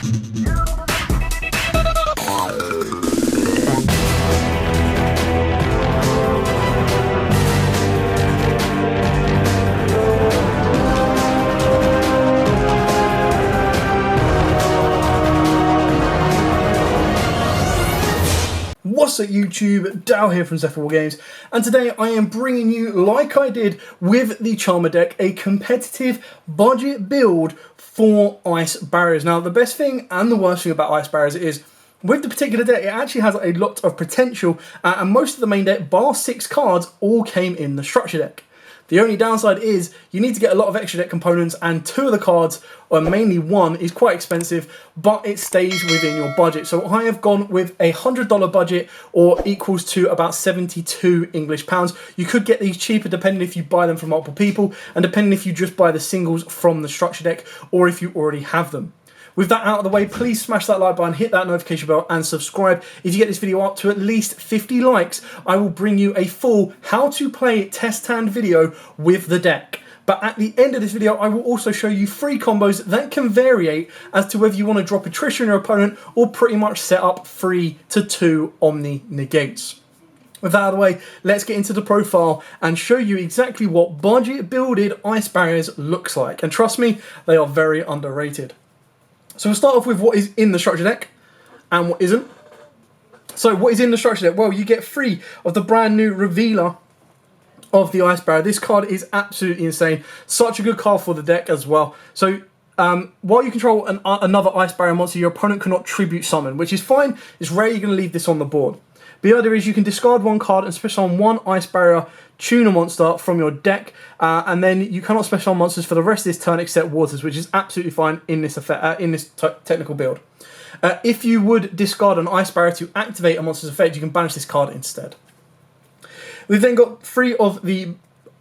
What's up YouTube, Dow here from Zephyr Games, and today I am bringing you, like I did with the Charmer deck, a competitive budget build for ice barriers. Now the best thing and the worst thing about ice barriers is, with the particular deck, it actually has a lot of potential, and most of the main deck, bar 6 cards, all came in the structure deck. The only downside is you need to get a lot of extra deck components, and 2 of the cards, or mainly 1, is quite expensive, but it stays within your budget. So I have gone with a $100 budget, or equals to about 72 English pounds. You could get these cheaper depending if you buy them from multiple people, and depending if you just buy the singles from the structure deck, or if you already have them. With that out of the way, please smash that like button, hit that notification bell and subscribe. If you get this video up to at least 50 likes, I will bring you a full how to play test hand video with the deck. But at the end of this video, I will also show you 3 combos that can vary as to whether you want to drop attrition on your opponent or pretty much set up 3 to 2 Omni negates. With that out of the way, let's get into the profile and show you exactly what budget builded ice barriers looks like. And trust me, they are very underrated. So we'll start off with what is in the structure deck and what isn't. So what is in the structure deck? Well, you get 3 of the brand new revealer of the ice barrier. This card is absolutely insane. Such a good card for the deck as well. So while you control another ice barrier monster, your opponent cannot tribute summon, which is fine. It's rare you're going to leave this on the board. The other is you can discard 1 card and special summon 1 ice barrier tuner monster from your deck, and then you cannot special summon monsters for the rest of this turn except waters, which is absolutely fine in this effect, technical build. If you would discard an ice barrier to activate a monster's effect, you can banish this card instead. We've then got 3 of the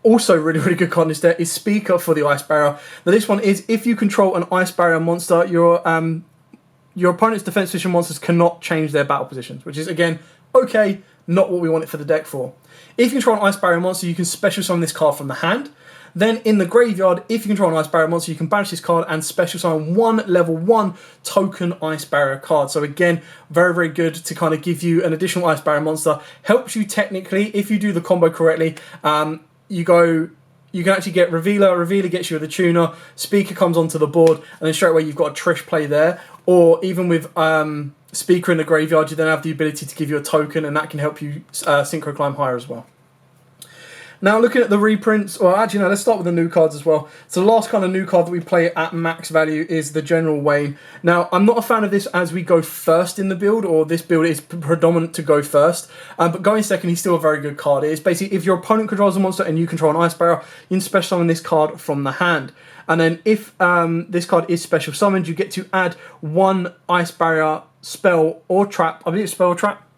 also really good card in this deck is Speaker for the ice barrier. Now this one is, if you control an ice barrier monster, your opponent's defense position monsters cannot change their battle positions, which is again okay, not what we want it for the deck for. If you control an ice barrier monster, you can special summon this card from the hand. Then in the graveyard, if you control an ice barrier monster, you can banish this card and special summon 1 level 1 token ice barrier card. So again, very good to kind of give you an additional ice barrier monster. Helps you technically, if you do the combo correctly, you can actually get Revealer. Revealer gets you with a tuner. Speaker comes onto the board, and then straight away you've got a Trish play there. Or even with Speaker in the graveyard, you then have the ability to give you a token, and that can help you synchro climb higher as well. Now looking at the reprints, or actually no, let's start with the new cards as well. So the last kind of new card that we play at max value is the General Wayne. Now I'm not a fan of this as we go first in the build, or this build is predominant to go first, but going second he's still a very good card. It's basically if your opponent controls a monster and you control an ice barrier, you can special summon this card from the hand. And then if this card is special summoned, you get to add 1 ice barrier spell or trap, I believe it's spell or trap.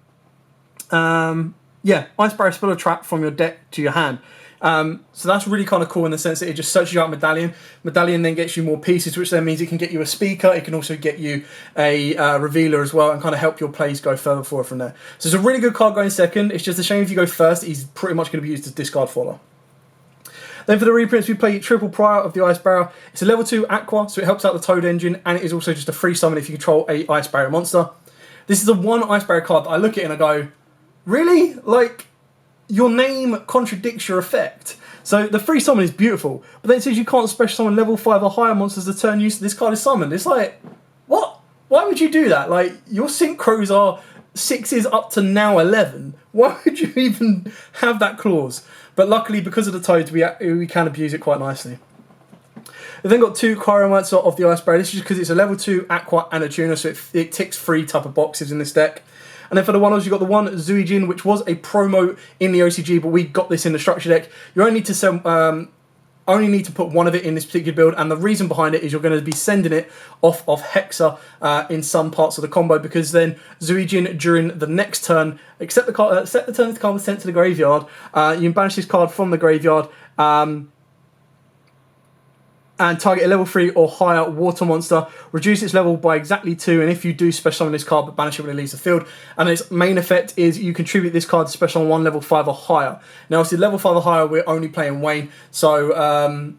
Yeah, ice barrier, spell or trap from your deck to your hand. So that's really kind of cool in the sense that it just searches you out Medallion. Medallion then gets you more pieces, which then means it can get you a Speaker. It can also get you a Revealer as well, and kind of help your plays go further forward from there. So it's a really good card going second. It's just a shame if you go first, he's pretty much going to be used as discard fodder. Then for the reprints, we play Triple Prior of the Ice Barrier. It's a level 2 Aqua, so it helps out the Toad engine, and it is also just a free summon if you control a Ice Barrier monster. This is the 1 Ice Barrier card that I look at and I go, really? Like, your name contradicts your effect. So the free summon is beautiful, but then it says you can't special summon level 5 or higher monsters the turn use this card is summoned. It's like, what? Why would you do that? Like, your synchros are 6s up to now 11. Why would you even have that clause? But luckily, because of the Toads, we can abuse it quite nicely. We've then got 2 Cryomancer of the Ice Barrier. This is just because it's a level 2 Aqua and a Tuner, so it ticks 3 type of boxes in this deck. And then for the one-offs, you've got the 1 Zuijin, which was a promo in the OCG, but we got this in the structure deck. You only need to put 1 of it in this particular build, and the reason behind it is you're going to be sending it off of Hexa in some parts of the combo, because then Zuijin during the next turn, set the turn the card was sent to the graveyard. You can banish this card from the graveyard. And target a level 3 or higher water monster, reduce its level by exactly 2, and if you do special summon this card but banish it when it leaves the field. And its main effect is you contribute this card to special on 1 level 5 or higher. Now obviously level 5 or higher we're only playing Wayne, so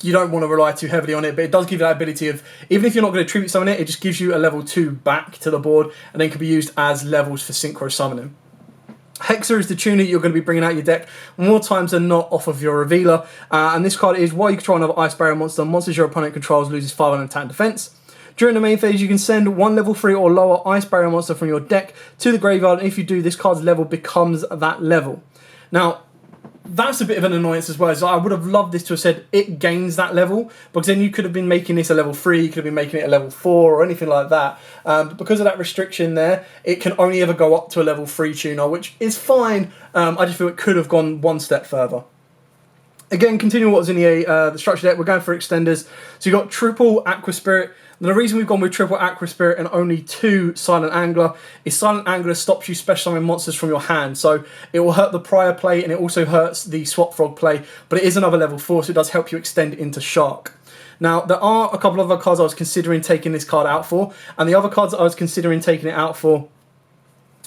you don't want to rely too heavily on it, but it does give you that ability of, even if you're not going to tribute summon it, it just gives you a level 2 back to the board, and then can be used as levels for synchro summoning. Hexa is the tuner you're going to be bringing out your deck more times than not off of your revealer, and this card is while you control another Ice Barrier monster, monsters your opponent controls loses 5 on attack and defense. During the main phase, you can send one level 3 or lower Ice Barrier monster from your deck to the graveyard, and if you do, this card's level becomes that level. Now, that's a bit of an annoyance as well. So I would have loved this to have said it gains that level, because then you could have been making this a level 3, you could have been making it a level 4 or anything like that. But because of that restriction there, it can only ever go up to a level 3 tuner, which is fine. I just feel it could have gone one step further. Again, continuing what was in the structure deck, we're going for extenders. So you've got triple Aqua Spirit. Now, the reason we've gone with triple Aqua Spirit and only 2 Silent Angler is Silent Angler stops you special summoning monsters from your hand. So it will hurt the prior play, and it also hurts the Swap Frog play, but it is another level 4, so it does help you extend into Shark. Now, there are a couple of other cards I was considering taking this card out for, and the other cards that I was considering taking it out for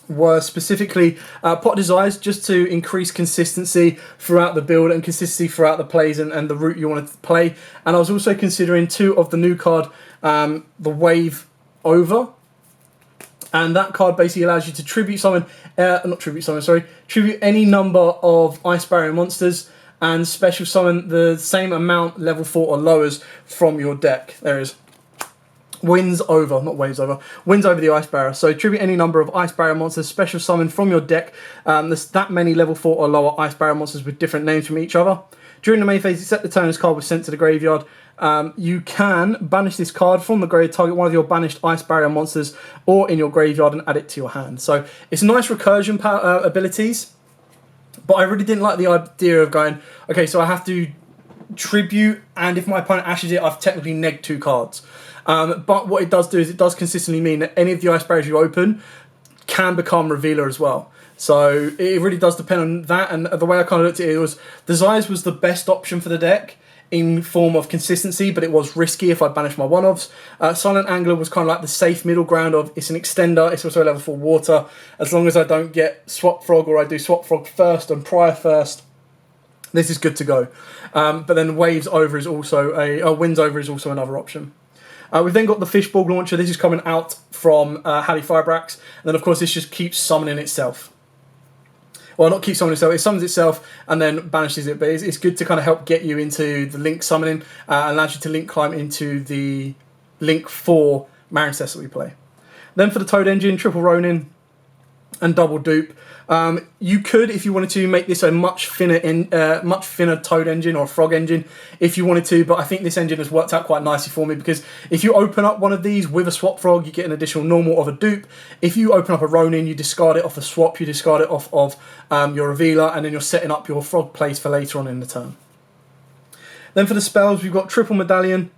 were specifically Pot Desires, just to increase consistency throughout the build and consistency throughout the plays and the route you wanted to play. And I was also considering 2 of the new card, the Wave Over. And that card basically allows you to tribute any number of Ice Barrier monsters and special summon the same amount, level 4 or lowers, from your deck. There it is. Wins over, not waves over, wins over the Ice Barrier. So tribute any number of Ice Barrier monsters, special summon from your deck. There's that many level 4 or lower Ice Barrier monsters with different names from each other. During the main phase, except the turn this card was sent to the graveyard, you can banish this card from the graveyard, target one of your banished Ice Barrier monsters or in your graveyard, and add it to your hand. So it's nice recursion abilities, but I really didn't like the idea of going, okay, so I have to tribute, and if my opponent ashes it, I've technically negged 2 cards. But what it does do is it does consistently mean that any of the Ice Barriers you open can become Revealer as well. So it really does depend on that, and the way I kind of looked at it was Desires was the best option for the deck in form of consistency, but it was risky if I banished my one-offs. Silent Angler was kind of like the safe middle ground of, it's an extender, it's also a level 4 water. As long as I don't get Swap Frog, or I do Swap Frog first and Prior first, this is good to go. But then Waves Over is also Winds Over is also another option. We've then got the Fishball Launcher. This is coming out from Halley Firebrax. And then, of course, this just keeps summoning itself. Well, not keep summoning itself. It summons itself and then banishes it. But it's good to kind of help get you into the Link summoning. And allows you to Link climb into the Link 4 Marincess that we play. Then for the Toad Engine, Triple Ronin and Double Dupe. You could, if you wanted to, make this a much thinner Toad engine or Frog engine if you wanted to, but I think this engine has worked out quite nicely for me, because if you open up one of these with a Swap Frog, you get an additional normal of a dupe. If you open up a Ronin, you discard it off a swap, you discard it off of your Revealer, and then you're setting up your Frog plays for later on in the turn. Then for the spells, we've got Triple Medallion.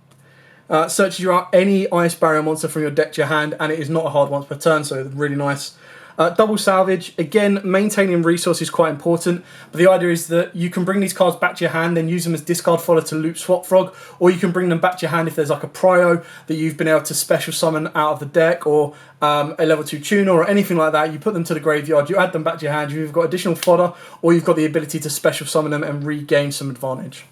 Searches you out any Ice Barrier monster from your deck to your hand, and it is not a hard once per turn, so really nice. Double Salvage, again, maintaining resource is quite important, but the idea is that you can bring these cards back to your hand, then use them as discard fodder to loop Swap Frog, or you can bring them back to your hand if there's like a Prio that you've been able to special summon out of the deck, or a level 2 tuner or anything like that. You put them to the graveyard, you add them back to your hand, you've either got additional fodder, or you've got the ability to special summon them and regain some advantage.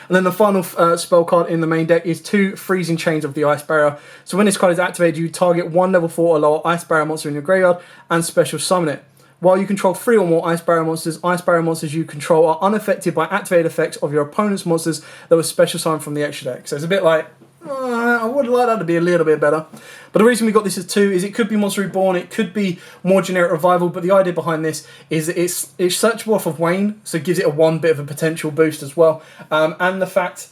And then the final spell card in the main deck is 2 Freezing Chains of the Ice Barrier. So when this card is activated, you target one level 4 or lower Ice Barrier monster in your graveyard and special summon it. While you control 3 or more Ice Barrier monsters you control are unaffected by activated effects of your opponent's monsters that were special summoned from the extra deck. So it's a bit like, I would like that to be a little bit better. But the reason we got this as 2 is it could be Monster Reborn, it could be more generic Revival, but the idea behind this is that it's searchable off of Wayne, so it gives it a 1 bit of a potential boost as well. And the fact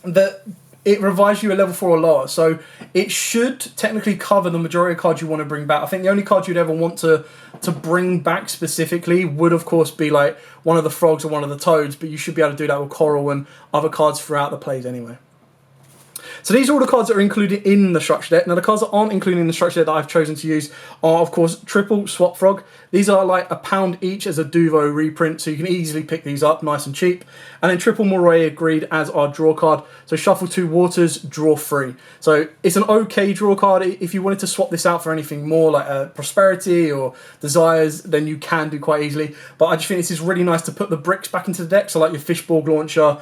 that it revives you a level 4 or lower, so it should technically cover the majority of cards you want to bring back. I think the only card you'd ever want to bring back specifically would, of course, be like one of the Frogs or one of the Toads, but you should be able to do that with Coral and other cards throughout the plays anyway. So these are all the cards that are included in the structure deck. Now the cards that aren't included in the structure deck that I've chosen to use are, of course, triple Swap Frog. These are like £1 each as a Duvo reprint, so you can easily pick these up nice and cheap. And then triple Moray Agreed as our draw card. So shuffle 2 waters, draw 3. So it's an okay draw card. If you wanted to swap this out for anything more like Prosperity or Desires, then you can do quite easily. But I just think this is really nice to put the bricks back into the deck. So like your Fishborg Launcher,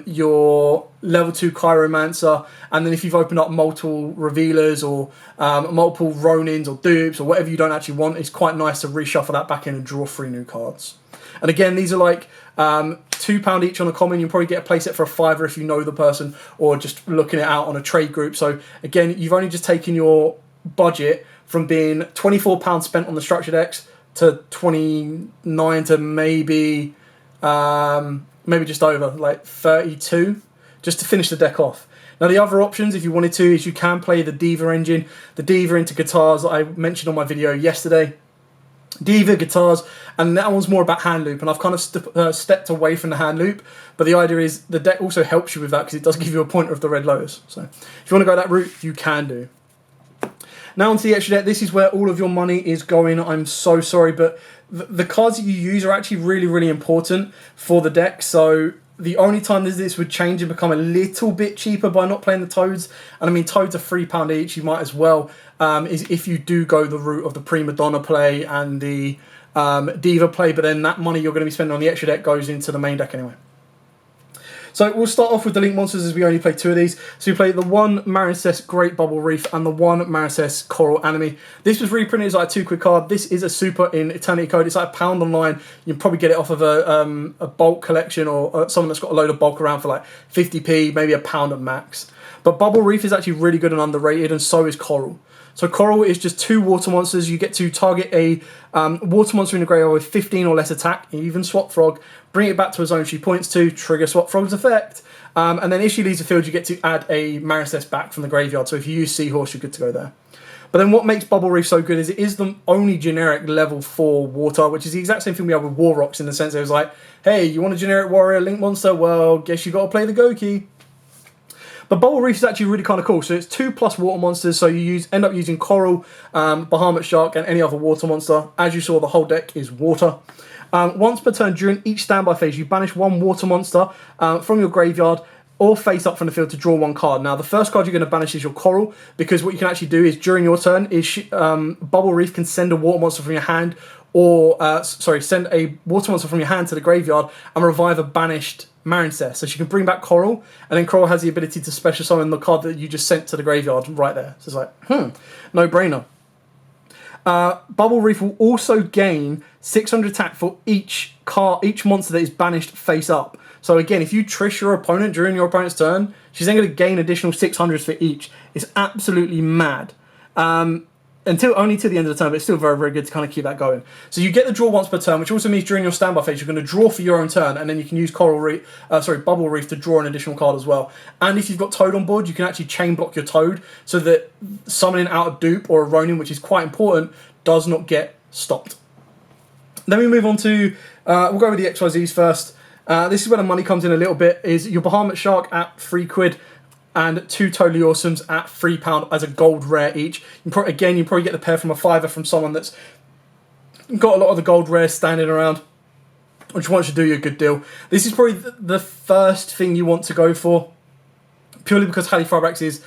your level 2 Chiromancer, and then if you've opened up multiple Revealers or multiple Ronins or Dupes or whatever you don't actually want, it's quite nice to reshuffle that back in and draw 3 new cards. And again, these are like £2 each on a common. You can probably get a playset for a £5 if you know the person, or just looking it out on a trade group. So again, you've only just taken your budget from being £24 spent on the structure decks to 29 to maybe just over, like 32, just to finish the deck off. Now the other options, if you wanted to, is you can play the Diva engine, the Diva into guitars that I mentioned on my video yesterday. Diva, guitars, and that one's more about hand loop, and I've kind of stepped away from the hand loop, but the idea is the deck also helps you with that because it does give you a pointer of the Red Lotus. So if you want to go that route, you can do. Now onto the extra deck. This is where all of your money is going. I'm so sorry, but the cards that you use are actually really, really important for the deck. So the only time this would change and become a little bit cheaper by not playing the Toads, and I mean Toads are £3 each, you might as well, is if you do go the route of the Prima Donna play and the Diva play, but then that money you're going to be spending on the extra deck goes into the main deck anyway. So we'll start off with the Link Monsters as we only play 2 of these. So we play the 1 Marincess Great Bubble Reef and the 1 Marincess Coral Anemone. This was reprinted as like a 2-quid card. This is a super in Eternity Code. It's like £1 online. You can probably get it off of a bulk collection or someone that's got a load of bulk around for like 50p, maybe £1 at max. But Bubble Reef is actually really good and underrated, and so is Coral. So Coral is just 2 water monsters. You get to target a water monster in the graveyard with 15 or less attack, even Swap Frog, bring it back to a zone she points to, trigger Swap Frog's effect, and then if she leaves the field, you get to add a Marincess back from the graveyard. So if you use Seahorse, you're good to go there. But then what makes Bubble Reef so good is it is the only generic level 4 water, which is the exact same thing we have with War Rocks, in the sense that it was like, hey, you want a generic warrior Link monster? Well, guess you got to play the Go Key. But Bubble Reef is actually really kind of cool. So it's 2+ water monsters. So you end up using Coral, Bahamut Shark, and any other water monster. As you saw, the whole deck is water. Once per turn during each standby phase, you banish 1 water monster from your graveyard or face up from the field to draw 1 card. Now, the first card you're going to banish is your Coral, because what you can actually do is during your turn is Bubble Reef can send a water monster from your hand, or send a water monster from your hand to the graveyard and revive a banished Marincess. So she can bring back Coral, and then Coral has the ability to special summon the card that you just sent to the graveyard right there. So it's like, no brainer. Bubble Reef will also gain 600 attack for each monster that is banished face up. So again, if you Trish your opponent during your opponent's turn, she's then going to gain additional 600s for each. It's absolutely mad. Only till the end of the turn, but it's still very, very good to kind of keep that going. So you get the draw once per turn, which also means during your standby phase, you're going to draw for your own turn, and then you can use Bubble Reef to draw an additional card as well. And if you've got Toad on board, you can actually chain block your Toad so that summoning out a dupe or a Ronin, which is quite important, does not get stopped. Then we move on to, we'll go with the XYZs first. This is where the money comes in a little bit, is your Bahamut Shark at £3, and 2 Totally Awesomes at £3 as a gold rare each. You probably get the pair from a £5 from someone that's got a lot of the gold rares standing around, which wants to do you a good deal. This is probably the first thing you want to go for, purely because Halifax is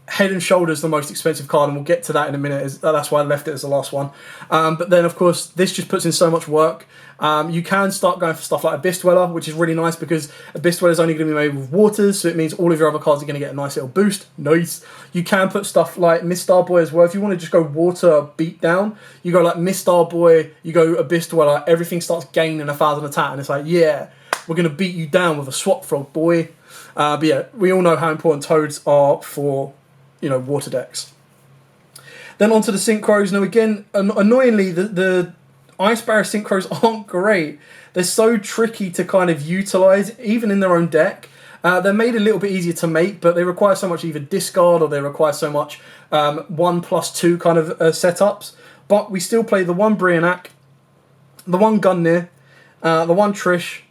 head and shoulders the most expensive card, and we'll get to that in a minute. That's why I left it as the last one. But then, of course, this just puts in so much work. You can start going for stuff like Abyss Dweller, which is really nice because Abyss Dweller is only going to be made with waters, so it means all of your other cards are going to get a nice little boost. Nice. You can put stuff like Mistar Boy as well. If you want to just go water beat down, you go like Mistar Boy, you go Abyss Dweller, everything starts gaining 1,000 attack, and it's like, yeah, we're going to beat you down with a Swap Frog, boy. But yeah, we all know how important Toads are for, water decks. Then onto the Synchros. Now again, annoyingly, the Ice Barrier Synchros aren't great. They're so tricky to kind of utilise, even in their own deck. They're made a little bit easier to make, but they require so much either discard, or they require so much 1+2 kind of setups. But we still play the 1 Brianak, the 1 Gungnir, the 1 Trish,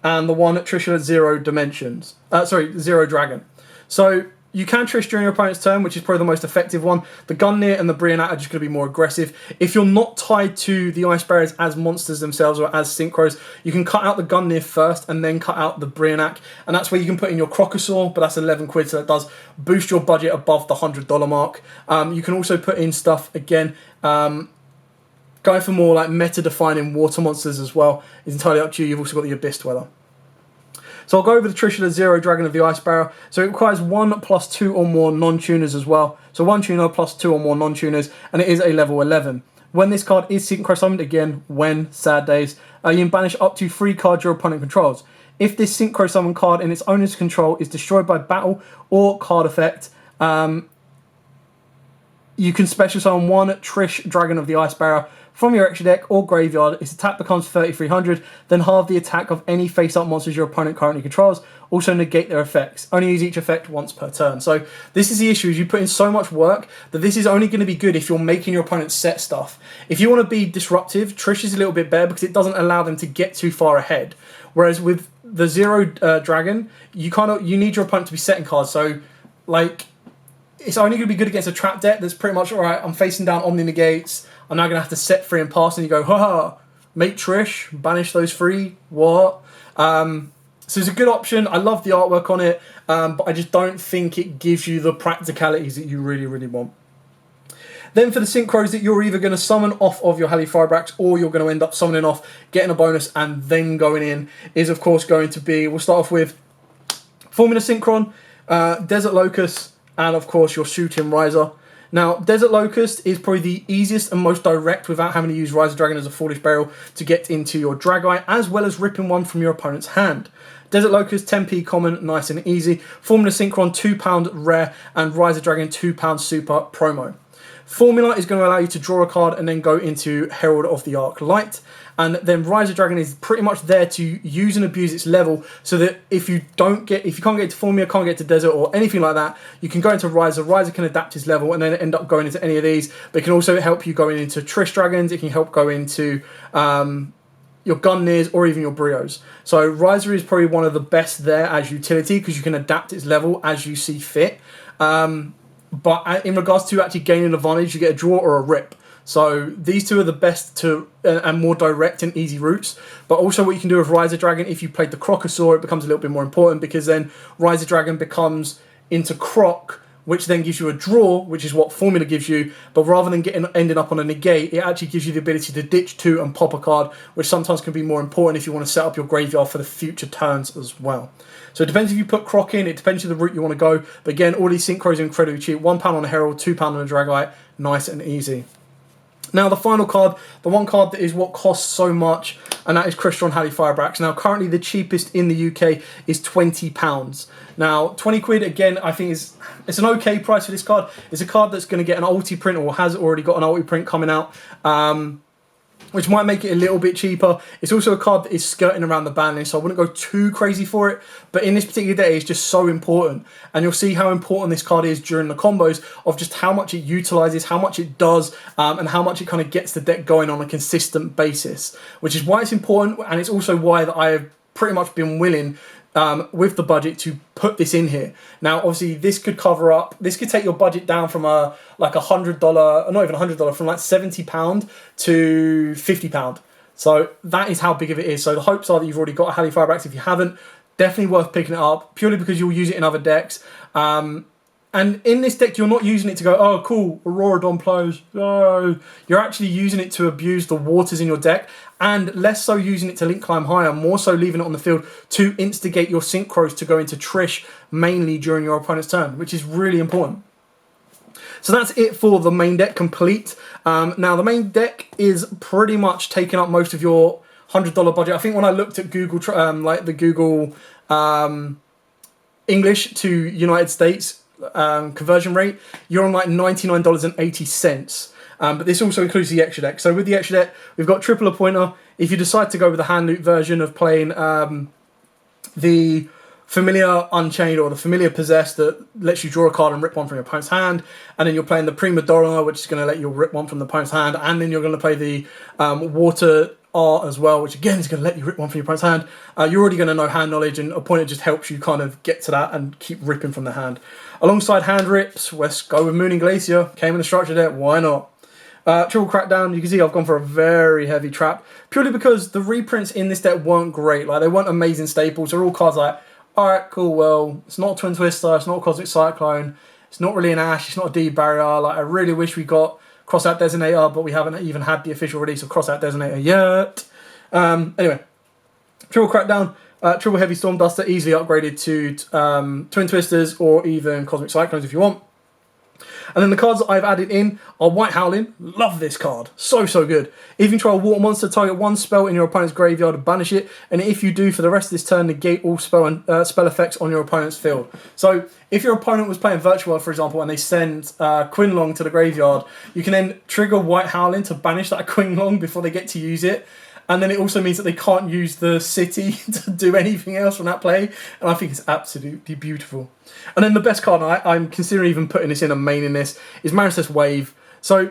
and the 1 Trish at 0 dimensions. 0 dragon. So you can Trish during your opponent's turn, which is probably the most effective one. The Gungnir and the Brionac are just going to be more aggressive. If you're not tied to the Ice Barriers as monsters themselves or as synchros, you can cut out the Gungnir first and then cut out the Brionac. And that's where you can put in your Crocosaur, but that's 11 quid, so that does boost your budget above the $100 mark. You can also put in stuff, again, going for more like meta-defining water monsters as well. It's entirely up to you. You've also got the Abyss Dweller. So I'll go over the Trishula Zero Dragon of the Ice Barrier. So it requires 1 + 2 or more non-tuners as well. So 1 tuner plus 2 or more non-tuners, and it is a level 11. When this card is synchro summoned, again, when, sad days, you can banish up to 3 cards your opponent controls. If this synchro summon card in its owner's control is destroyed by battle or card effect, you can special summon 1 Trish Dragon of the Ice Barrier from your extra deck or graveyard. Its attack becomes 3,300, then halve the attack of any face-up monsters your opponent currently controls. Also negate their effects. Only use each effect once per turn. So this is the issue, is you put in so much work that this is only going to be good if you're making your opponent set stuff. If you want to be disruptive, Trish is a little bit better because it doesn't allow them to get too far ahead. Whereas with the Zero Dragon, you need your opponent to be setting cards. So, like, it's only going to be good against a trap deck that's pretty much, alright, I'm facing down Omni Negates, I'm now going to have to set 3 and pass, and you go, haha, make Trish, banish those 3, what? So it's a good option. I love the artwork on it, but I just don't think it gives you the practicalities that you really, really want. Then for the synchros that you're either going to summon off of your Halifibrax or you're going to end up summoning off, getting a bonus, and then going in, is of course going to be, we'll start off with Formula Synchron, Desert Locust, and of course your Shooting Riser. Now, Desert Locust is probably the easiest and most direct without having to use Riser Dragon as a Foolish Burial to get into your Drageye, as well as ripping one from your opponent's hand. Desert Locust, 10p common, nice and easy. Formula Synchron, £2 rare, and Riser Dragon, £2 super promo. Formula is going to allow you to draw a card and then go into Herald of the Arc Light. And then Riser Dragon is pretty much there to use and abuse its level, so that if you can't get to Formula, can't get to Desert or anything like that, you can go into Riser. Riser can adapt his level and then end up going into any of these. But it can also help you going into Trish Dragons. It can help go into your Gungnir's or even your Brios. So Riser is probably one of the best there as utility because you can adapt its level as you see fit. But in regards to actually gaining advantage, you get a draw or a rip. So these two are the best and more direct and easy routes. But also what you can do with Riser Dragon, if you played the Crocosaur, it becomes a little bit more important because then Riser Dragon becomes into Croc, which then gives you a draw, which is what Formula gives you. But rather than ending up on a negate, it actually gives you the ability to ditch 2 and pop a card, which sometimes can be more important if you want to set up your graveyard for the future turns as well. So it depends if you put Croc in, it depends on the route you want to go. But again, all these synchros are incredibly cheap. £1 on a Herald, £2 on a Dragite, nice and easy. Now the final card, the one card that is what costs so much, and that is Crystron Halifibrax. Now currently the cheapest in the UK is £20. Now 20 quid again, I think it's an okay price for this card. It's a card that's going to get an ulti print or has already got an ulti print coming out, which might make it a little bit cheaper. It's also a card that is skirting around the ban list, so I wouldn't go too crazy for it. But in this particular day, it's just so important. And you'll see how important this card is during the combos of just how much it utilises, how much it does, and how much it kind of gets the deck going on a consistent basis. Which is why it's important, and it's also why that I have pretty much been willing with the budget to put this in here. Now, obviously, this could take your budget down from like $100, not even $100, from like £70 to £50. So that is how big of it is. So the hopes are that you've already got a Halifibrax. If you haven't, definitely worth picking it up, purely because you'll use it in other decks. And in this deck, you're not using it to go, oh, cool, Auroradon plays. Oh. You're actually using it to abuse the waters in your deck, and less so using it to link climb higher, more so leaving it on the field to instigate your synchros to go into Trish mainly during your opponent's turn, which is really important. So that's it for the main deck complete. Now, the main deck is pretty much taking up most of your $100 budget. I think when I looked at Google, like the Google English to United States conversion rate, you're on like $99.80. But this also includes the extra deck. So with the extra deck, we've got triple appointer. If you decide to go with the hand loot version of playing the Familiar Unchained or the Familiar Possessed that lets you draw a card and rip one from your opponent's hand, and then you're playing the Prima Donna, which is going to let you rip one from the opponent's hand, and then you're going to play the Water Art as well, which again is going to let you rip one from your opponent's hand. You're already going to know hand knowledge, and appointer just helps you kind of get to that and keep ripping from the hand. Alongside hand rips, let's go with Mooning Glacier. Came in the structure deck, why not? Triple Crackdown, you can see I've gone for a very heavy trap, purely because the reprints in this deck weren't great. Like, they weren't amazing staples. They're all cards like, alright, cool, well, it's not a Twin Twister, it's not a Cosmic Cyclone, it's not really an Ash, it's not a D Barrier. Like, I really wish we got Crossout Designator, but we haven't even had the official release of Crossout Designator yet. Anyway, Triple Crackdown, Triple Heavy Storm Duster, easily upgraded to Twin Twisters or even Cosmic Cyclones if you want. And then the cards that I've added in are White Howling. Love this card. So good. If you control a water monster, target one spell in your opponent's graveyard and banish it. And if you do, for the rest of this turn, negate all spell effects on your opponent's field. So if your opponent was playing Virtual World, for example, and they send Quinlong to the graveyard, you can then trigger White Howling to banish that Quinlong before they get to use it. And then it also means that they can't use the city to do anything else from that play. And I think it's absolutely beautiful. And then the best card, I'm considering even putting this in and maining this, is Maricess Wave. So,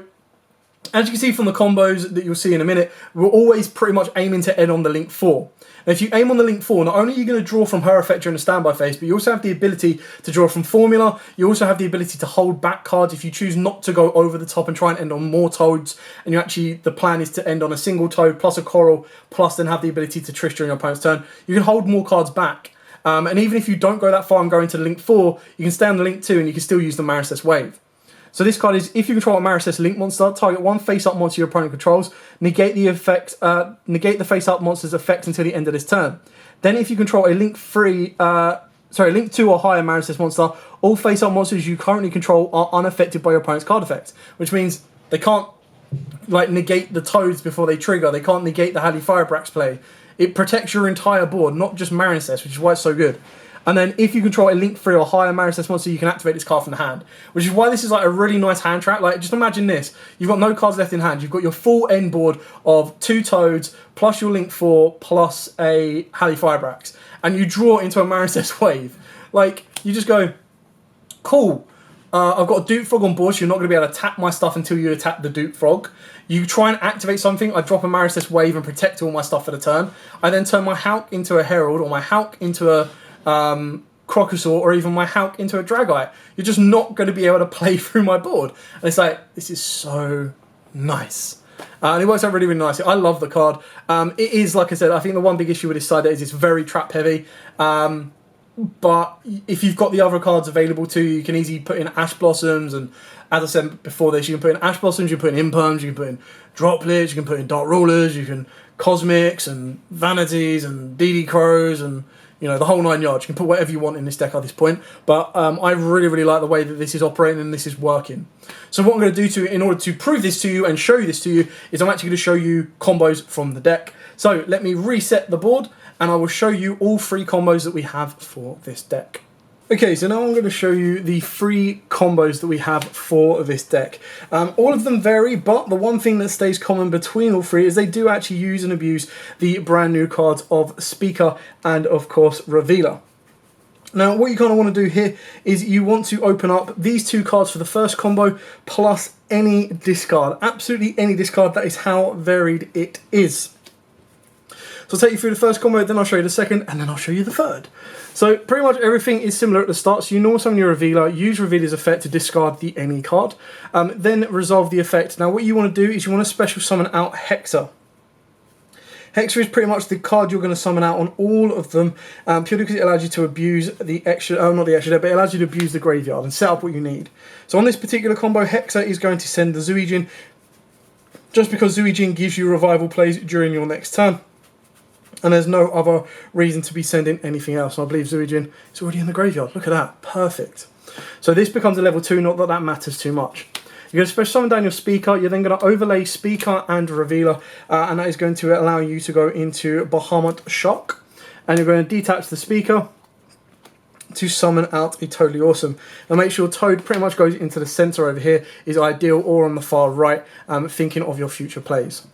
as you can see from the combos that you'll see in a minute, we're always pretty much aiming to end on the Link 4. Now, if you aim on the Link 4, not only are you going to draw from her effect during the standby phase, but you also have the ability to draw from Formula. You also have the ability to hold back cards if you choose not to go over the top and try and end on more Toads. And the plan is to end on a single Toad plus a Coral, plus then have the ability to Trish during your opponent's turn. You can hold more cards back. And even if you don't go that far and go into Link 4, you can stay on the Link 2 and you can still use the Maricess Wave. So this card is, if you control a Maricess Link monster, target one face-up monster your opponent controls, negate the face-up monster's effect until the end of this turn. Then if you control a Link 2 or higher Maricess monster, all face-up monsters you currently control are unaffected by your opponent's card effects, which means they can't negate the Toads before they trigger, they can't negate the Halley Firebrax play. It protects your entire board, not just Maricess, which is why it's so good. And then if you control a Link 3 or higher Maricess monster, you can activate this card from the hand. Which is why this is like a really nice hand trap. Like, just imagine this. You've got no cards left in hand. You've got your full end board of 2 Toads, plus your Link 4, plus a Halley Firebrax. And you draw into a Maricess Wave. Like, you just go, cool. I've got a Dupe Frog on board, so you're not going to be able to tap my stuff until you attack the Dupe Frog. You try and activate something, I drop a Maricess Wave and protect all my stuff for the turn. I then turn my Hulk into a Herald, or my Hulk into a Crocosaur, or even my Hulk into a Dragite. You're just not going to be able to play through my board. And it's like, this is so nice. And it works out really, really nicely. I love the card. It is, like I said, I think the one big issue with this side is it's very trap heavy. But if you've got the other cards available too, you can easily put in Ash Blossoms, and as I said before this, you can put in Ash Blossoms, you can put in Imperms, you can put in Droplets, you can put in Dark Rulers, you can Cosmics and Vanities and DD Crows and, you know, the whole 9 yards. You can put whatever you want in this deck at this point. But I really, really like the way that this is operating and this is working. So what I'm going to do in order to prove this to you and show you this to you is I'm actually going to show you combos from the deck. So let me reset the board and I will show you all 3 combos that we have for this deck. Okay, so now I'm going to show you the 3 combos that we have for this deck. All of them vary, but the one thing that stays common between all 3 is they do actually use and abuse the brand new cards of Speaker and, of course, Revealer. Now, what you kind of want to do here is you want to open up these 2 cards for the first combo, plus any discard. Absolutely any discard. That is how varied it is. So I'll take you through the first combo, then I'll show you the second, and then I'll show you the third. So pretty much everything is similar at the start. So you normal summon your Revealer, use Revealer's effect to discard the any card, then resolve the effect. Now what you want to do is you want to special summon out Hexa. Hexa is pretty much the card you're going to summon out on all of them, purely because it allows you to abuse the extra, not the extra deck, but it allows you to abuse the graveyard and set up what you need. So on this particular combo, Hexa is going to send the Zuijin, just because Zuijin gives you revival plays during your next turn. And there's no other reason to be sending anything else. And I believe Zuijin is already in the graveyard. Look at that. Perfect. So this becomes a level 2, not that that matters too much. You're going to special summon down your Speaker. You're then going to overlay Speaker and Revealer. And that is going to allow you to go into Bahamut Shock. And you're going to detach the Speaker to summon out a Totally Awesome. Now make sure Toad pretty much goes into the centre over here, is ideal, or on the far right, thinking of your future plays.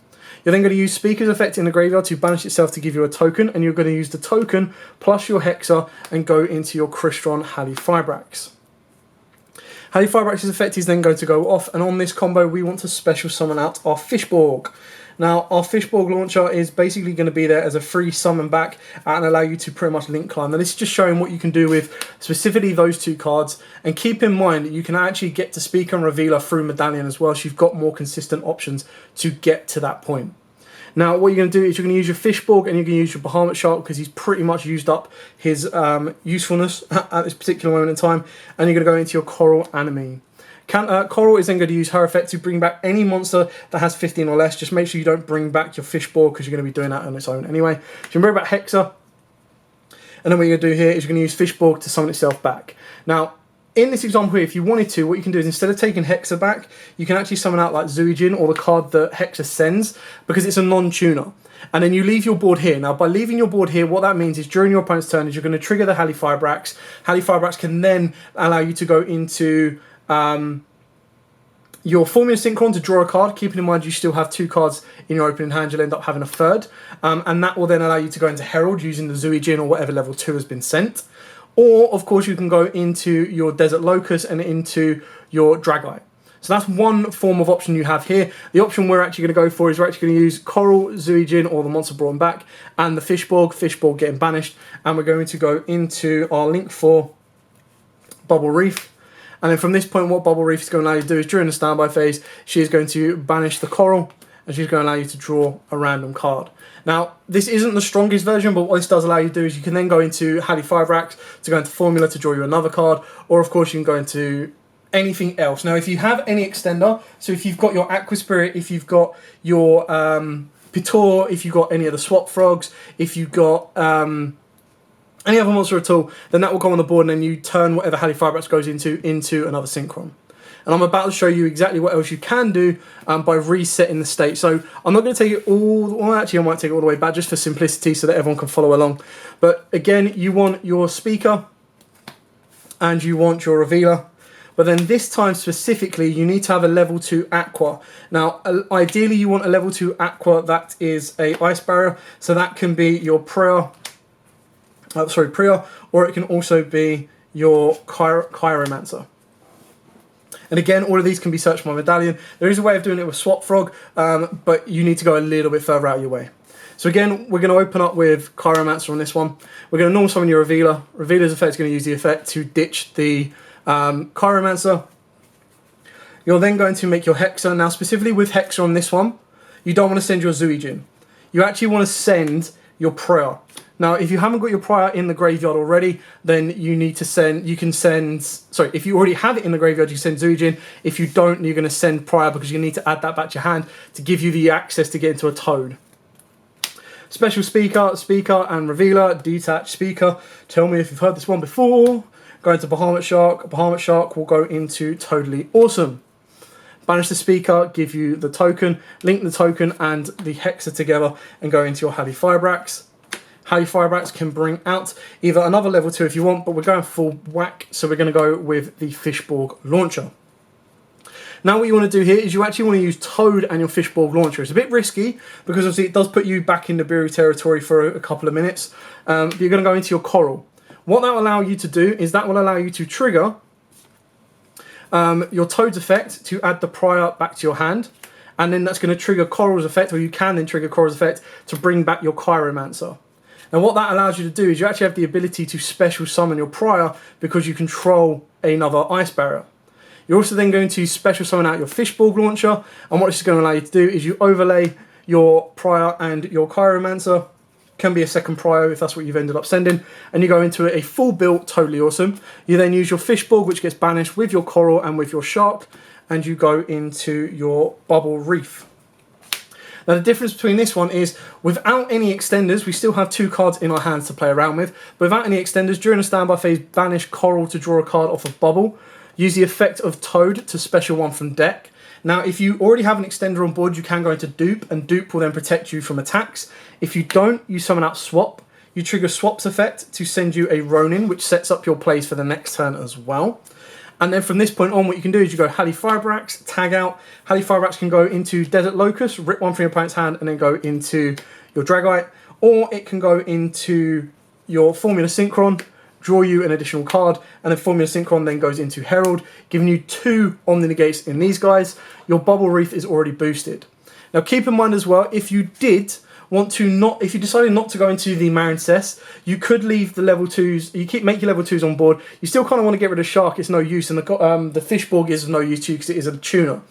You're then going to use Speaker's effect in the graveyard to banish itself to give you a token, and you're going to use the token plus your Hexa and go into your Crystron Halley Firebrax. Halifibrax's effect is then going to go off, and on this combo we want to special summon out our Fishborg. Now, our Fishborg launcher is basically going to be there as a free summon back and allow you to pretty much link climb. Now, this is just showing what you can do with specifically those two cards. And keep in mind that you can actually get to Speaker and Revealer through Medallion as well, so you've got more consistent options to get to that point. Now, what you're going to do is you're going to use your Fishborg and you're going to use your Bahamut Shark because he's pretty much used up his usefulness at this particular moment in time. And you're going to go into your Coral Anemone. Coral is then going to use her effect to bring back any monster that has 15 or less. Just make sure you don't bring back your Fishborg because you're going to be doing that on its own anyway. So you bring back Hexa. And then what you're going to do here is you're going to use Fishborg to summon itself back. Now, in this example here, if you wanted to, what you can do is instead of taking Hexa back, you can actually summon out like Zuijin or the card that Hexa sends because it's a non-tuner. And then you leave your board here. Now, by leaving your board here, what that means is during your opponent's turn is you're going to trigger the Halifibrax. Halifibrax can then allow you to go into your Formula Synchron to draw a card. Keeping in mind you still have 2 cards in your opening hand, you'll end up having a third. And that will then allow you to go into Herald using the Zuijin or whatever level 2 has been sent. Or, of course, you can go into your Desert Locust and into your Dragite. So that's one form of option you have here. The option we're actually going to go for is we're actually going to use Coral, Zuijin, or the monster brought back, and the Fishborg getting banished. And we're going to go into our link for Bubble Reef. And then from this point, what Bubble Reef is going to allow you to do is during the standby phase, she is going to banish the Coral, and she's going to allow you to draw a random card. Now, this isn't the strongest version, but what this does allow you to do is you can then go into Halifibrax to go into Formula to draw you another card, or of course you can go into anything else. Now, if you have any extender, so if you've got your Aqua Spirit, if you've got your Pitor, if you've got any of the Swap Frogs, if you've got any other monster at all, then that will go on the board and then you turn whatever Halifibrax goes into another Synchron. And I'm about to show you exactly what else you can do by resetting the state. So I'm not going to take it all, well actually I might take it all the way back just for simplicity so that everyone can follow along. But again, you want your Speaker and you want your Revealer. But then this time specifically, you need to have a level 2 Aqua. Now, ideally you want a level 2 Aqua that is a Ice Barrier. So that can be your Priya, or it can also be your Chiromancer. And again, all of these can be searched by Medallion. There is a way of doing it with Swap Frog, but you need to go a little bit further out of your way. So again, we're going to open up with Chiromancer on this one. We're going to normal summon your Revealer. Revealer's effect is going to use the effect to ditch the Chiromancer. You're then going to make your Hexa. Now, specifically with Hexa on this one, you don't want to send your Zuijin. You actually want to send your Priya. Now, if you haven't got your Priya in the graveyard already, then you need to send, if you already have it in the graveyard, you send Zuijin. If you don't, you're going to send Priya because you need to add that back to your hand to give you the access to get into a Toad. Special Speaker and Revealer, detach Speaker. Tell me if you've heard this one before. Go into Bahamut Shark. Bahamut Shark will go into Totally Awesome. Banish the Speaker, give you the token, link the token and the Hexa together and go into your Halifibrax. Halifibrax can bring out either another level 2 if you want, but we're going full whack, so we're going to go with the Fishborg launcher. Now what you want to do here is you actually want to use Toad and your Fishborg launcher. It's a bit risky because obviously it does put you back in the Nibiru territory for a couple of minutes. But you're going to go into your Coral. What that will allow you to do is that will allow you to trigger your Toad's effect to add the Priya back to your hand. And then that's going to trigger Coral's effect, or you can then trigger Coral's effect to bring back your Chiromancer. And what that allows you to do is you actually have the ability to special summon your Priya because you control another Ice Barrier. You're also then going to special summon out your Fishborg launcher, and what this is going to allow you to do is you overlay your Priya and your Chiromancer, can be a second Priya if that's what you've ended up sending, and you go into a full built Totally Awesome. You then use your Fishborg, which gets banished with your Coral and with your Shark, and you go into your Bubble Reef. Now the difference between this one is, without any extenders, we still have 2 cards in our hands to play around with, but without any extenders, during a standby phase, banish Coral to draw a card off of Bubble. Use the effect of Toad to special one from deck. Now, if you already have an extender on board, you can go into Dupe, and Dupe will then protect you from attacks. If you don't, you summon out Swap. You trigger Swap's effect to send you a Ronin, which sets up your plays for the next turn as well. And then from this point on, what you can do is you go Halifibrax, tag out. Halifibrax can go into Desert Locust, rip one from your opponent's hand, and then go into your Dragite. Or it can go into your Formula Synchron, draw you an additional card, and then Formula Synchron then goes into Herald, giving you 2 Omni Negates in these guys. Your Bubble Reef is already boosted. Now keep in mind as well, if you did want to if you decided not to go into the Marin Cess, you could leave the level 2s, make your level 2s on board. You still kind of want to get rid of Shark, it's no use, and the Fishborg is of no use to you because it is a tuner.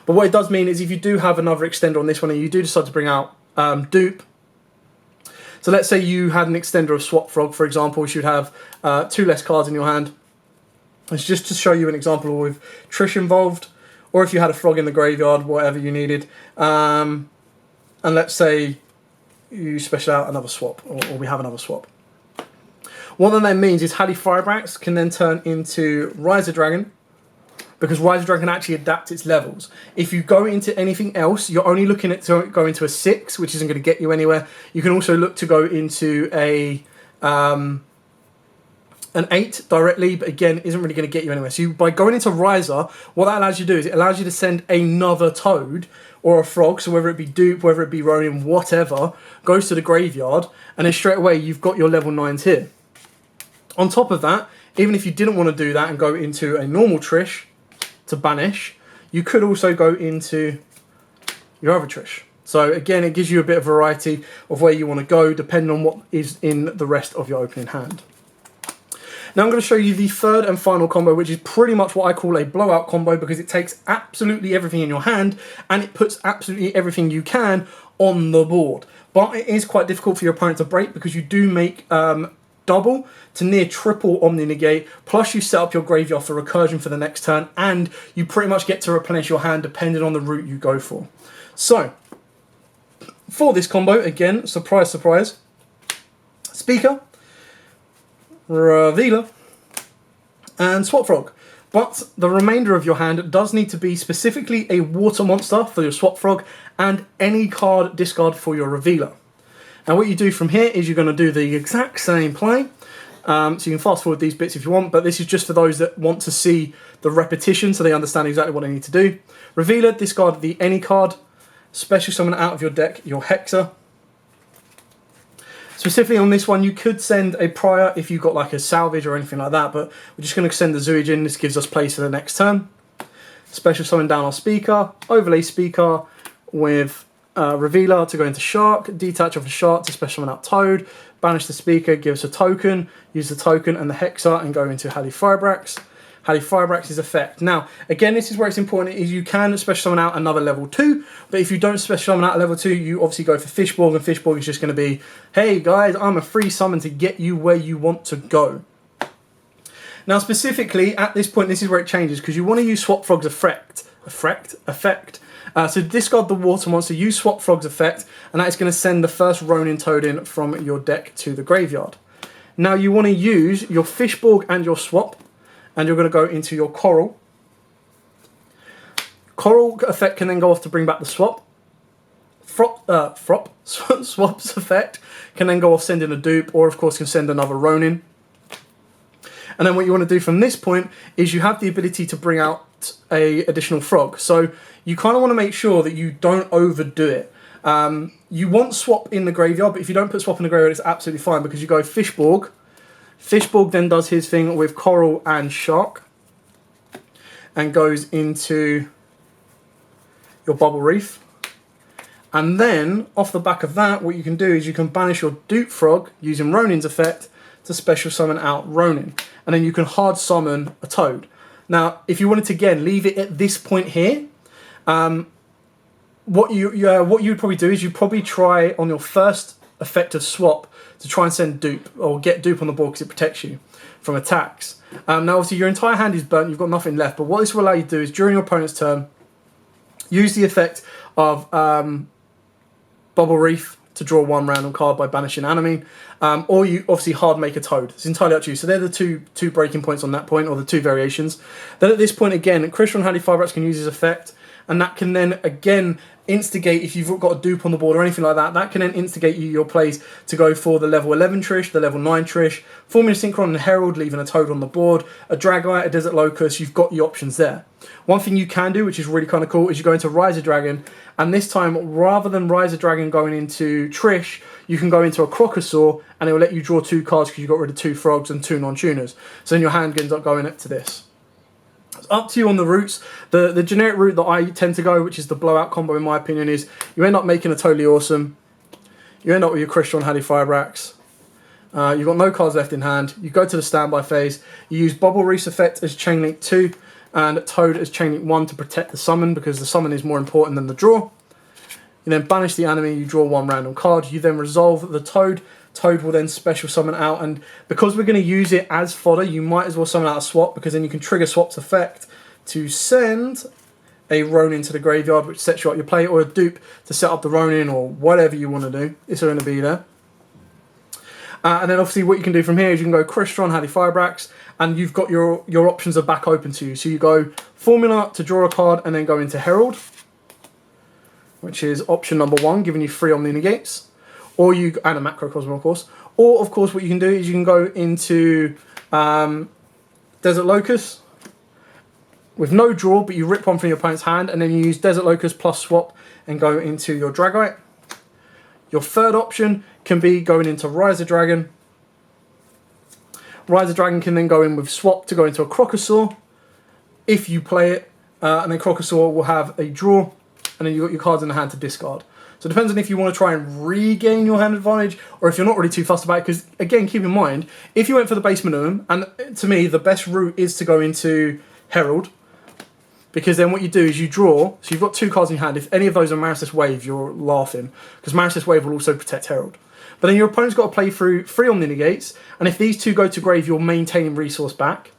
But what it does mean is if you do have another extender on this one and you do decide to bring out Dupe, so let's say you had an extender of Swap Frog, for example, which you'd have 2 less cards in your hand. It's just to show you an example with Trish involved, or if you had a Frog in the graveyard, whatever you needed. And let's say you special out another swap, or we have another swap. What that then means is Halley Firebrax can then turn into Riser Dragon, because Riser Dragon can actually adapt its levels. If you go into anything else, you're only looking at to go into a 6, which isn't going to get you anywhere. You can also look to go into an 8 directly, but again, isn't really going to get you anywhere. So by going into Riser, what that allows you to do is it allows you to send another Toad or a Frog, so whether it be Dupe, whether it be Ronin, whatever, goes to the graveyard, and then straight away you've got your level 9s here. On top of that, even if you didn't want to do that and go into a normal Trish to banish, you could also go into your other Trish. So again, it gives you a bit of variety of where you want to go, depending on what is in the rest of your opening hand. Now I'm going to show you the third and final combo, which is pretty much what I call a blowout combo, because it takes absolutely everything in your hand and it puts absolutely everything you can on the board. But it is quite difficult for your opponent to break, because you do make double to near triple Omni Negate, plus you set up your graveyard for recursion for the next turn, and you pretty much get to replenish your hand depending on the route you go for. So, for this combo, again, surprise, surprise, Speaker, Revealer, and Swap Frog. But the remainder of your hand does need to be specifically a water monster for your Swap Frog and any card discard for your Revealer. Now what you do from here is you're going to do the exact same play. So you can fast forward these bits if you want, but this is just for those that want to see the repetition so they understand exactly what they need to do. Revealer, discard the any card, special summon out of your deck your Hexer. Specifically on this one, you could send a Prior if you've got like a Salvage or anything like that, but we're just going to send the Zooage in. This gives us place for the next turn. Special summon down our Speaker, overlay Speaker with Revealer to go into Shark, detach of the Shark to special summon out Toad, banish the Speaker, give us a token, use the token and the Hexer and go into Halley Firebrax. Halley Firebrax's effect. Now, again, this is where it's important, is you can special summon out another level 2, but if you don't special summon out a level 2, you obviously go for Fishborg, and Fishborg is just going to be, hey guys, I'm a free summon to get you where you want to go. Now, specifically, at this point, this is where it changes, because you want to use Swap Frog's effect. So discard the water monster, use Swap Frog's effect, and that is going to send the first Ronin Toad in from your deck to the graveyard. Now, you want to use your Fishborg and your Swap, and you're going to go into your Coral. Coral effect can then go off to bring back the Swap. Swap's effect can then go off sending a Dupe, or of course can send another Ronin. And then what you want to do from this point is you have the ability to bring out a additional Frog. So you kind of want to make sure that you don't overdo it. You want Swap in the graveyard, but if you don't put Swap in the graveyard, it's absolutely fine, because you go Fishborg. Fishborg then does his thing with Coral and Shark and goes into your Bubble Reef. And then, off the back of that, what you can do is you can banish your Dupe Frog using Ronin's effect to special summon out Ronin. And then you can hard summon a Toad. Now, if you wanted to, again, leave it at this point here, what you'd probably do is you'd probably try on your first effective swap to try and send Dupe, or get Dupe on the board because it protects you from attacks. Now obviously your entire hand is burnt, you've got nothing left, but what this will allow you to do is during your opponent's turn, use the effect of Bubble Reef to draw one random card by banishing Anime, or you obviously hard make a Toad. It's entirely up to you. So they're the two breaking points on that point, or the two variations. Then at this point again, Chris from Halley Firebrax can use his effect, and that can then again instigate, if you've got a dupe on the board or anything like that, that can then instigate your plays to go for the level 11 Trish, the level 9 Trish, forming a Synchron and Herald, leaving a Toad on the board, a Dragite, a Desert Locust. You've got your options there. One thing you can do, which is really kind of cool, is you go into Riser Dragon, and this time, rather than Riser Dragon going into Trish, you can go into a Crocosaur, and it will let you draw 2 cards because you got rid of 2 frogs and 2 non-tuners. So then your hand ends up going up to this. It's up to you on the routes. The generic route that I tend to go, which is the blowout combo in my opinion, is you end up making a totally awesome. You end up with your Crystron Hadi Firebrax. You've got no cards left in hand. You go to the standby phase. You use Bubble Reef's effect as Chain Link 2 and Toad as Chain Link 1 to protect the summon, because the summon is more important than the draw. You then banish the enemy, you draw 1 random card. You then resolve the Toad. Toad will then special summon out, and because we're going to use it as fodder, you might as well summon out a swap, because then you can trigger swap's effect to send a Ronin to the graveyard, which sets you up your play, or a dupe to set up the Ronin, or whatever you want to do. It's going to be there. And then obviously what you can do from here is you can go Crystron, Hadi Firebrax, and you've got your options are back open to you. So you go Formula to draw a card, and then go into Herald, which is option number 1, giving you 3 Omni Negates. Or you, and a Macrocosmo, of course. Or, of course, what you can do is you can go into Desert Locust with no draw, but you rip one from your opponent's hand, and then you use Desert Locust plus swap and go into your Dragite. Your third option can be going into Riser Dragon. Riser Dragon can then go in with swap to go into a Crocosaur, if you play it, and then Crocosaur will have a draw, and then you've got your cards in the hand to discard. So it depends on if you want to try and regain your hand advantage, or if you're not really too fussed about it, because again, keep in mind, if you went for the base minimum, and to me, the best route is to go into Herald, because then what you do is you draw, so you've got 2 cards in your hand. If any of those are Marasys Wave, you're laughing, because Marasys Wave will also protect Herald. But then your opponent's got to play through 3 Omni Negates, and if these 2 go to grave, you're maintaining resource back.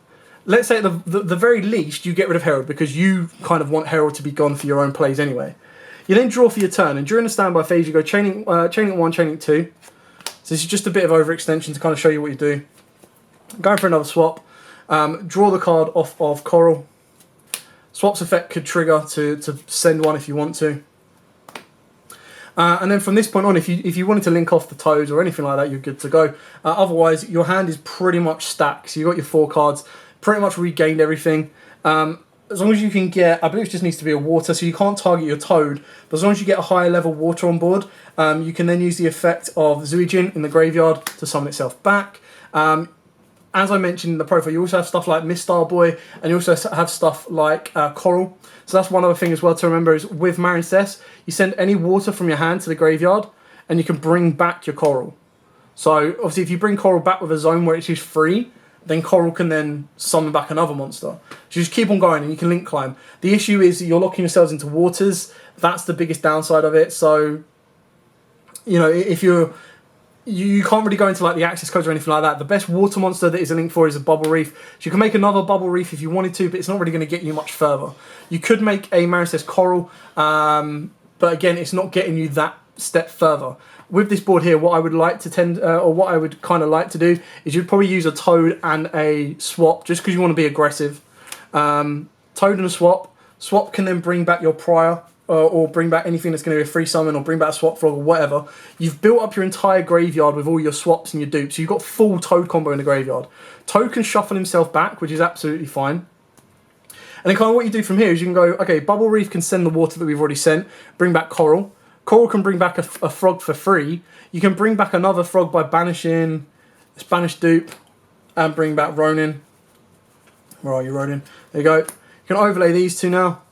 Let's say at the very least, you get rid of Herald, because you kind of want Herald to be gone for your own plays anyway. You then draw for your turn, and during the standby phase, you go Chain Link 1, Chain Link 2. So this is just a bit of overextension to kind of show you what you do. Going for another swap. Draw the card off of Coral. Swap's effect could trigger to send one if you want to. And then from this point on, if you wanted to link off the Toads or anything like that, you're good to go. Otherwise, your hand is pretty much stacked. So you've got your 4 cards, pretty much regained everything. As long as you can get, I believe it just needs to be a water, so you can't target your Toad, but as long as you get a higher level water on board, you can then use the effect of Zuijin in the graveyard to summon itself back. As I mentioned in the profile, you also have stuff like Mistar Boy, and you also have stuff like Coral. So that's one other thing as well to remember, is with Marasys, you send any water from your hand to the graveyard, and you can bring back your Coral. So obviously if you bring Coral back with a zone where it's just free, then Coral can then summon back another monster. So you just keep on going, and you can link climb. The issue is that you're locking yourselves into waters. That's the biggest downside of it. So, you know, if you can't really go into like the access codes or anything like that. The best water monster that is a link for is a Bubble Reef. So you can make another Bubble Reef if you wanted to, but it's not really going to get you much further. You could make a Marasys Coral, but again, it's not getting you that step further. With this board here, what I would like to what I would kind of like to do is you'd probably use a Toad and a swap, just because you want to be aggressive. Toad and a swap. Swap can then bring back your Prior, or bring back anything that's going to be a free summon, or bring back a Swap Frog or whatever. You've built up your entire graveyard with all your swaps and your dupes. So you've got full Toad combo in the graveyard. Toad can shuffle himself back, which is absolutely fine. And then kind of what you do from here is you can go, okay, Bubble Reef can send the water that we've already sent, bring back Coral. Coral can bring back a frog for free. You can bring back another frog by banishing a Spanish dupe and bring back Ronin. Where are you, Ronin? There you go. You can overlay these 2 now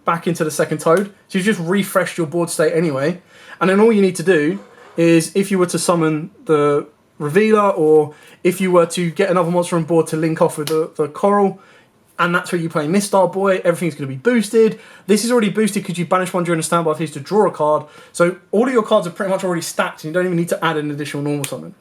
back into the second Toad. So you've just refreshed your board state anyway. And then all you need to do is, if you were to summon the Revealer, or if you were to get another monster on board to link off with the Coral, and that's where you play Mistar Boy, everything's going to be boosted. This is already boosted because you banish one during a standby phase to draw a card. So all of your cards are pretty much already stacked, and you don't even need to add an additional normal summon.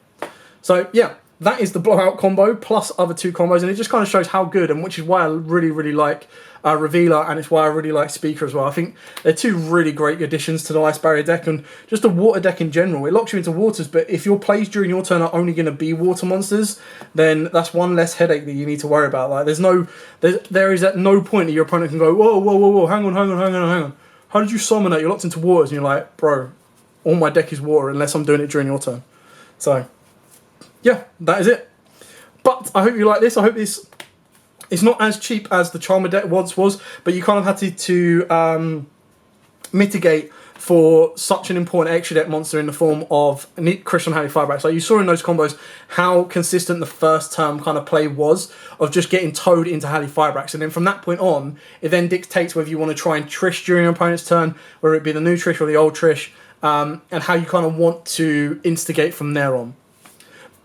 So yeah, that is the blowout combo plus other 2 combos, and it just kind of shows how good, and which is why I really, really like Revealer, and it's why I really like Speaker as well. I think they're 2 really great additions to the Ice Barrier deck, and just the water deck in general. It locks you into waters, but if your plays during your turn are only going to be water monsters, then that's one less headache that you need to worry about. Like, there is at no point that your opponent can go, whoa, whoa, whoa, whoa, hang on. How did you summon that? You're locked into waters, and you're like, bro, all my deck is water unless I'm doing it during your turn. So, yeah, that is it. But I hope you like this. I hope this is not as cheap as the Charmer deck once was, but you kind of had to mitigate for such an important extra deck monster in the form of Crystal Halley Fireback. So you saw in those combos how consistent the first term kind of play was of just getting towed into Halley Firebacks. And then from that point on, it then dictates whether you want to try and Trish during your opponent's turn, whether it be the new Trish or the old Trish, and how you kind of want to instigate from there on.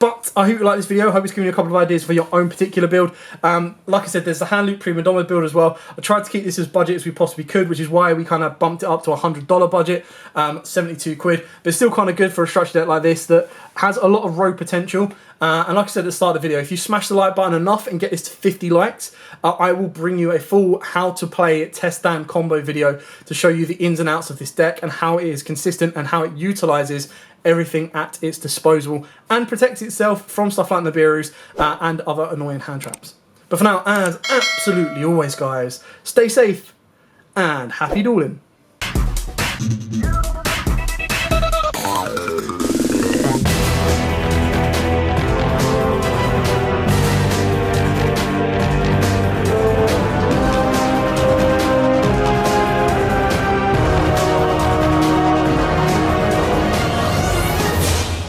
But I hope you like this video. I hope it's given you a couple of ideas for your own particular build. Like I said, there's the Hand Loop Prima Donna build as well. I tried to keep this as budget as we possibly could, which is why we kind of bumped it up to a $100 budget, 72 quid. But it's still kind of good for a structure deck like this that has a lot of rogue potential. And like I said at the start of the video, if you smash the like button enough and get this to 50 likes, I will bring you a full how to play test stand combo video to show you the ins and outs of this deck and how it is consistent and how it utilizes everything at its disposal and protects itself from stuff like Nibiru's and other annoying hand traps. But for now, as absolutely always, guys, stay safe and happy dueling.